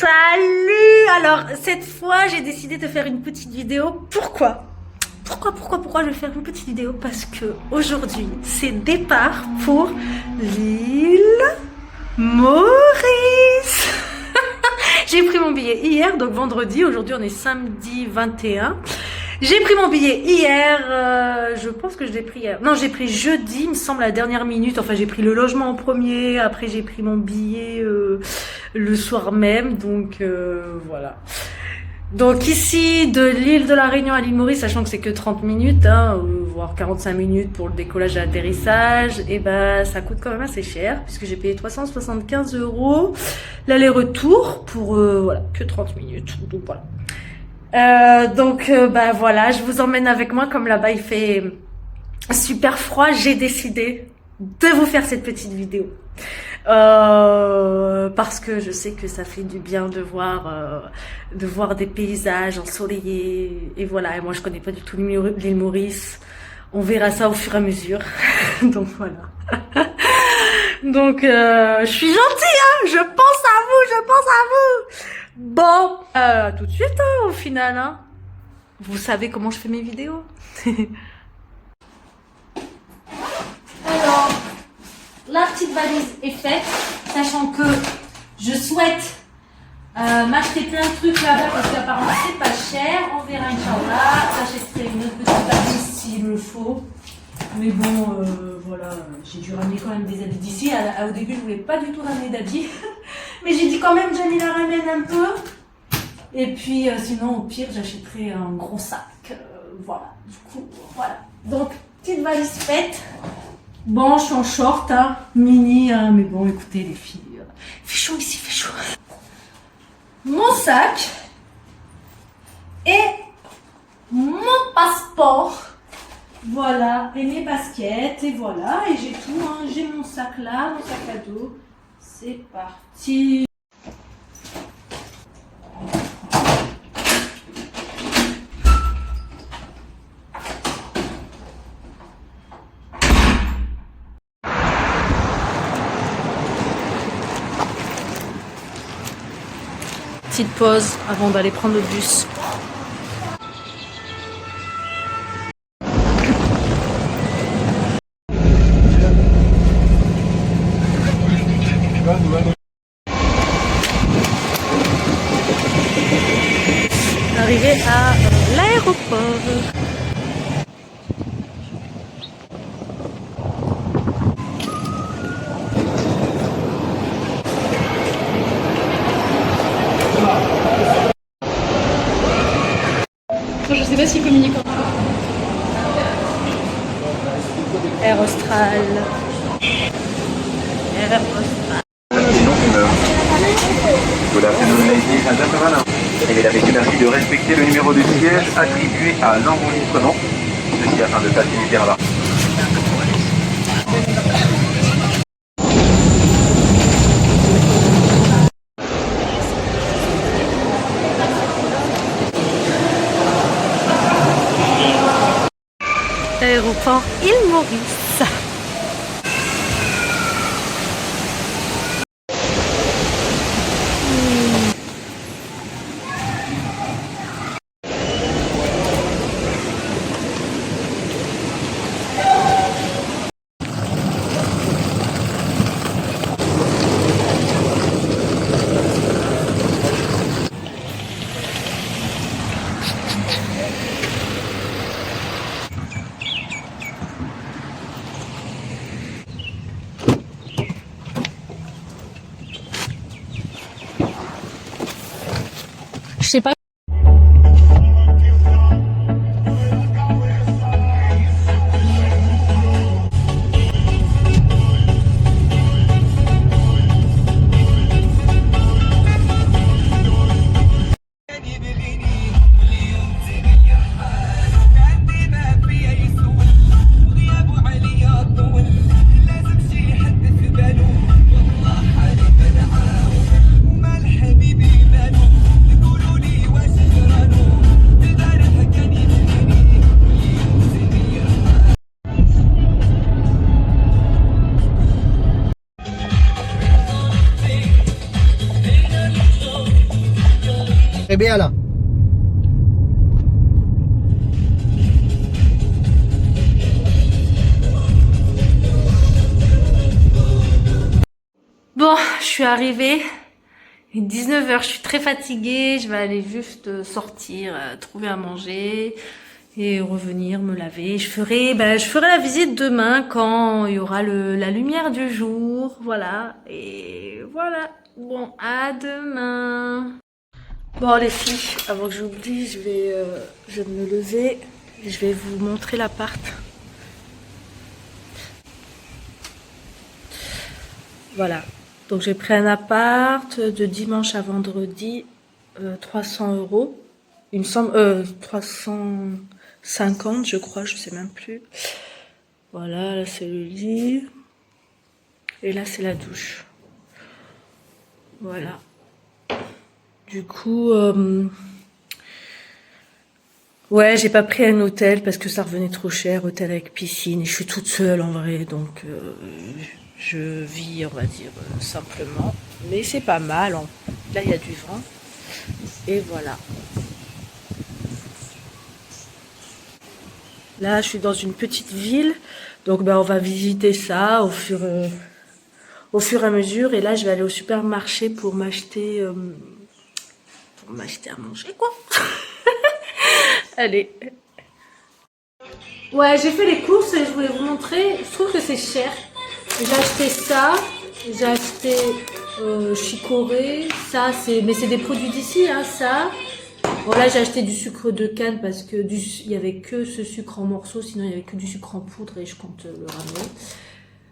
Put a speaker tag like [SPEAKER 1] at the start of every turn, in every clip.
[SPEAKER 1] Salut! Alors, cette fois, j'ai décidé de faire une petite vidéo. Pourquoi je vais faire une petite vidéo? Parce que aujourd'hui, c'est départ pour l'île Maurice. J'ai pris mon billet hier, donc vendredi. Aujourd'hui, on est samedi 21. J'ai pris mon billet hier, je pense que je l'ai pris hier. Non, j'ai pris jeudi, il me semble, à la dernière minute. Enfin, j'ai pris le logement en premier, après j'ai pris mon billet le soir même, donc voilà. Donc ici, de l'île de la Réunion à l'île Maurice, sachant que c'est que 30 minutes, voire 45 minutes pour le décollage et l'atterrissage, et ben ça coûte quand même assez cher, puisque j'ai payé 375 € l'aller-retour pour voilà, que 30 minutes. Donc voilà. Bah voilà, je vous emmène avec moi. Comme là-bas il fait super froid, j'ai décidé de vous faire cette petite vidéo parce que je sais que ça fait du bien de voir des paysages ensoleillés, et voilà. Et moi je connais pas du tout l'île Maurice, on verra ça au fur et à mesure. Donc voilà. Donc je suis gentille, hein, je pense à vous. Bon, tout de suite, au final, hein. Vous savez comment je fais mes vidéos. Alors, la petite valise est faite, sachant que je souhaite m'acheter plein de trucs là-bas, parce qu'apparemment c'est pas cher. On verra, Inch'Allah. J'achèterai une autre petite valise s'il me faut. Mais bon, voilà, j'ai dû ramener quand même des habits d'ici. Au début, je voulais pas du tout ramener d'habits. Mais j'ai dit quand même, j'allais la ramène un peu. Et puis, sinon, au pire, j'achèterai un gros sac. Voilà, du coup, voilà. Donc, petite valise faite. Bon, je suis en short, hein, mini, hein, mais bon, écoutez, les filles, il fait chaud ici, il fait chaud. Mon sac et mon passeport. Voilà, et mes baskets, et voilà, et j'ai tout, hein. J'ai mon sac là, mon sac à dos. C'est parti. Petite pause avant d'aller prendre le bus. Arrivé à l'aéroport.
[SPEAKER 2] Je sais pas s'ils communiquent encore.
[SPEAKER 1] Air Austral. Air Austral.
[SPEAKER 3] Elle est avec merci de respecter le numéro de siège attribué à l'enregistrement, ceci afin de faciliter un bar.
[SPEAKER 1] Aéroport île Maurice.
[SPEAKER 2] Je sais pas.
[SPEAKER 4] Très bien là.
[SPEAKER 1] Bon, je suis arrivée. Il est 19h, je suis très fatiguée. Je vais aller juste sortir, trouver à manger et revenir me laver. Je ferai la visite demain quand il y aura la lumière du jour. Voilà. Et voilà. Bon, à demain. Bon les filles, avant que j'oublie, je vais me lever. Je vais vous montrer l'appart. Voilà. Donc j'ai pris un appart de dimanche à vendredi, 300 €. Il me semble 350 je crois, je sais même plus. Voilà, là c'est le lit. Et là c'est la douche. Voilà. Du coup, ouais, j'ai pas pris un hôtel parce que ça revenait trop cher, hôtel avec piscine. Et je suis toute seule en vrai, donc je vis, on va dire, simplement. Mais c'est pas mal. Là, il y a du vent. Et voilà. Là, je suis dans une petite ville. Donc, on va visiter ça au fur et à mesure. Et là, je vais aller au supermarché pour m'acheter à manger, quoi. Allez. Ouais, j'ai fait les courses et je voulais vous montrer. Je trouve que c'est cher. J'ai acheté ça. J'ai acheté chicorée. Ça, mais c'est des produits d'ici, hein, ça. Bon, là, j'ai acheté du sucre de canne parce que il y avait que ce sucre en morceaux. Sinon, il y avait que du sucre en poudre et je compte le ramener.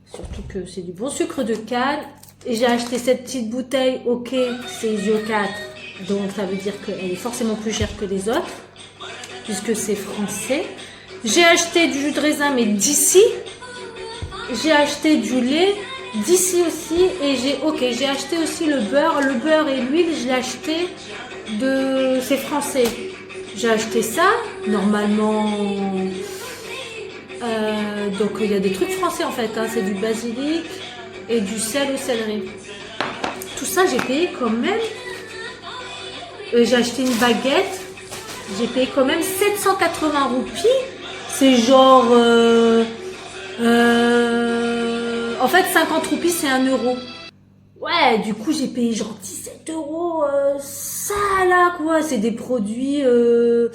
[SPEAKER 1] Surtout que c'est du bon sucre de canne. Et j'ai acheté cette petite bouteille. Ok, c'est ISO 4. Donc, ça veut dire qu'elle est forcément plus chère que les autres. Puisque c'est français. J'ai acheté du jus de raisin, mais d'ici. J'ai acheté du lait d'ici aussi. Et j'ai acheté aussi le beurre. Le beurre et l'huile, je l'ai acheté c'est français. J'ai acheté ça. Normalement. Donc il y a des trucs français en fait. Hein. C'est du basilic et du sel au céleri. Tout ça, j'ai payé quand même. J'ai acheté une baguette. J'ai payé quand même 780 roupies. C'est genre... en fait, 50 roupies, c'est 1 €. Ouais, du coup, j'ai payé genre 17 €. Ça, là, quoi. C'est des produits... je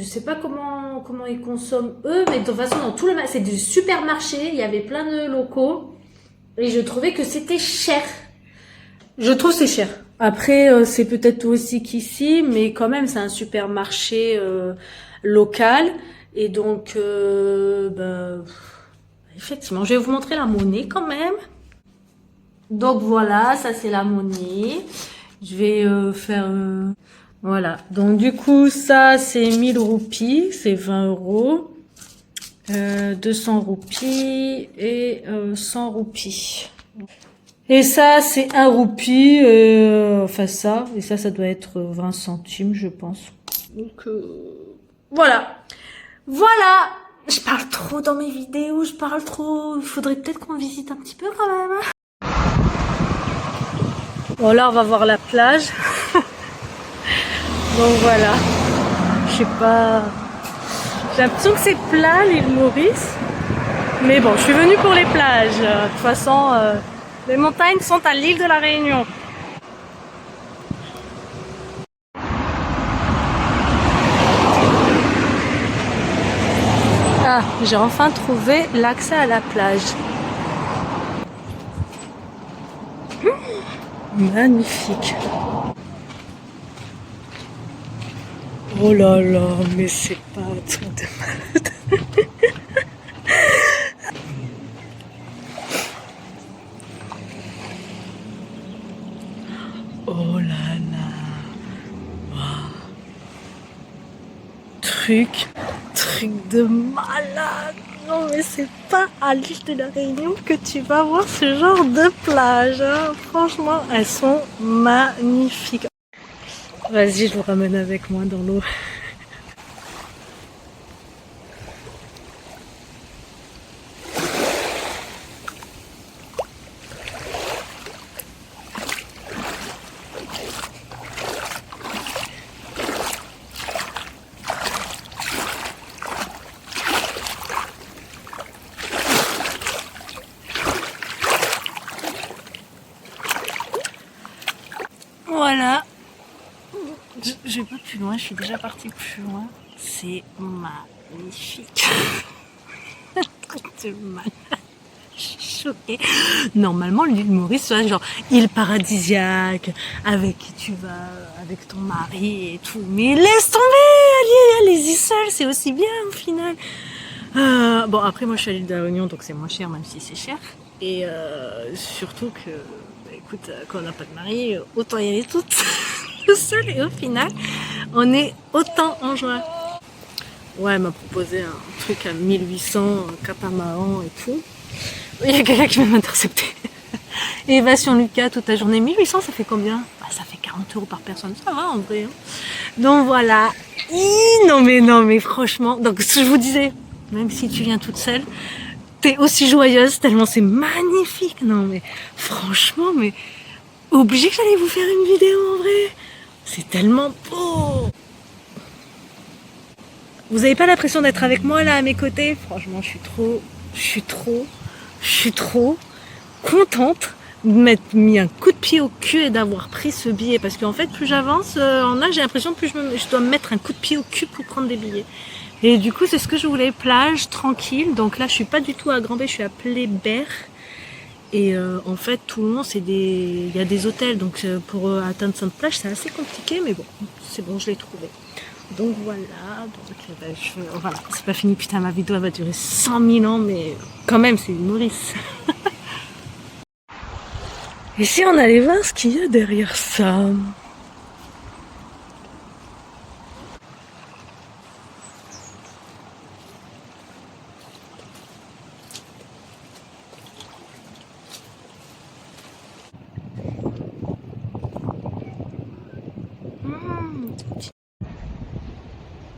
[SPEAKER 1] sais pas comment ils consomment eux. Mais de toute façon, dans tout le... C'est du supermarché. Il y avait plein de locaux. Et je trouvais que c'était cher. Je trouve c'est cher. Après, c'est peut-être aussi qu'ici, mais quand même, c'est un supermarché local. Et donc, effectivement, je vais vous montrer la monnaie quand même. Donc voilà, ça c'est la monnaie. Je vais faire... voilà. Donc du coup, ça c'est 1000 roupies, c'est 20 €. 200 roupies et 100 roupies. Et ça, c'est 1 roupie, enfin ça, et ça doit être 20 centimes, je pense. Donc, voilà. Voilà. Je parle trop dans mes vidéos, je parle trop. Il faudrait peut-être qu'on visite un petit peu quand même. Bon, là, on va voir la plage. Donc voilà. Je sais pas... J'ai l'impression que c'est plat, l'île Maurice. Mais bon, je suis venue pour les plages. De toute façon... les montagnes sont à l'île de la Réunion. Ah, j'ai enfin trouvé l'accès à la plage. Magnifique. Oh là là, mais c'est pas un truc de malade. Oh là là. Wow. Truc de malade. Non mais c'est pas à l'île de la Réunion que tu vas voir ce genre de plage. Hein. Franchement, elles sont magnifiques. Vas-y, je vous ramène avec moi dans l'eau. Voilà. Je vais pas plus loin, je suis déjà partie plus loin. C'est magnifique. C'est mal. Je suis choquée. Normalement, l'île Maurice, c'est genre île paradisiaque, avec qui tu vas, avec ton mari et tout. Mais laisse tomber, allez-y seul, c'est aussi bien au final. Bon, après, moi je suis à l'île de la Réunion, donc c'est moins cher, même si c'est cher. Et surtout que, bah, écoute, quand on n'a pas de mari, autant y aller toute seule. Et au final, on est autant en joie. Ouais, elle m'a proposé un truc à 1800, catamaran et tout. Il y a quelqu'un qui vient m'intercepter. Élévation Lucas toute la journée. 1800, ça fait combien? Bah, ça fait 40 € par personne. Ça va en vrai. Hein. Donc voilà. Non mais franchement. Donc ce que je vous disais, même si tu viens toute seule, t'es aussi joyeuse tellement c'est magnifique. Non mais franchement, mais obligé que j'allais vous faire une vidéo en vrai. C'est tellement beau. Vous n'avez pas l'impression d'être avec moi là à mes côtés? Franchement, je suis trop contente de m'être mis un coup de pied au cul et d'avoir pris ce billet. Parce qu'en fait, plus j'avance en âge, j'ai l'impression que je dois me mettre un coup de pied au cul pour prendre des billets. Et du coup, c'est ce que je voulais, plage, tranquille. Donc là, je suis pas du tout à Grand Bay, je suis à Plébert. Et en fait, tout le long, il y a des hôtels. Donc pour atteindre cette plage, c'est assez compliqué. Mais bon, c'est bon, je l'ai trouvé. Donc voilà, voilà, c'est pas fini, putain, ma vidéo elle va durer 100 000 ans, mais quand même, c'est une Maurice. Et si on allait voir ce qu'il y a derrière ça?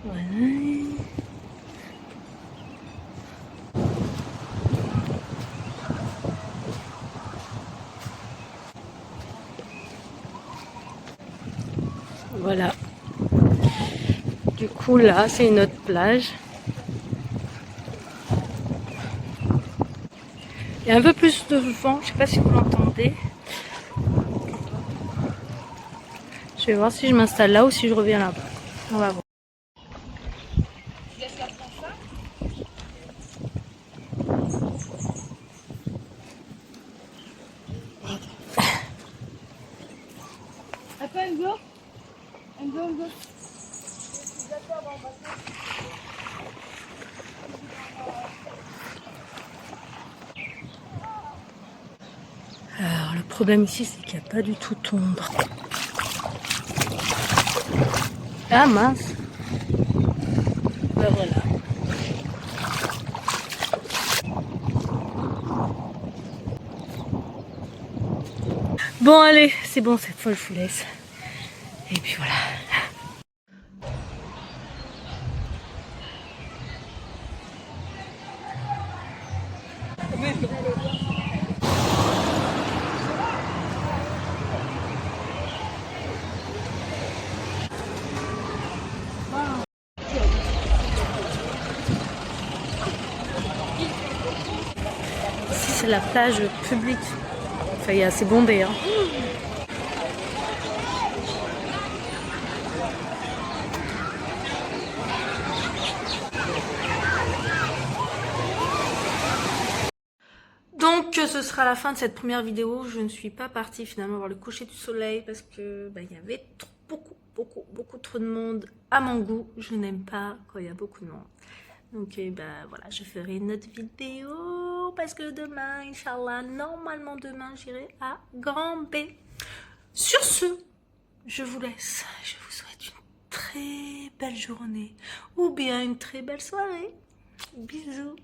[SPEAKER 1] Voilà. Voilà. Du coup, là, c'est une autre plage. Il y a un peu plus de vent, je sais pas si vous l'entendez. Je vais voir si je m'installe là ou si je reviens là-bas. On va voir.
[SPEAKER 2] Après, go. Go.
[SPEAKER 1] Alors, le problème ici, c'est qu'il n'y a pas du tout d'ombre. Ah mince. Ben voilà. Bon allez, c'est bon, cette fois je vous laisse. Et puis voilà. Ici c'est la plage publique. Enfin, il y a assez bondé. Hein. Donc ce sera la fin de cette première vidéo. Je ne suis pas partie finalement voir le coucher du soleil parce que il y avait beaucoup trop de monde à mon goût. Je n'aime pas quand il y a beaucoup de monde. Donc voilà, je ferai une autre vidéo parce que demain, Inch'Allah, normalement demain, j'irai à Grand Bay. Sur ce, je vous laisse. Je vous souhaite une très belle journée ou bien une très belle soirée. Bisous.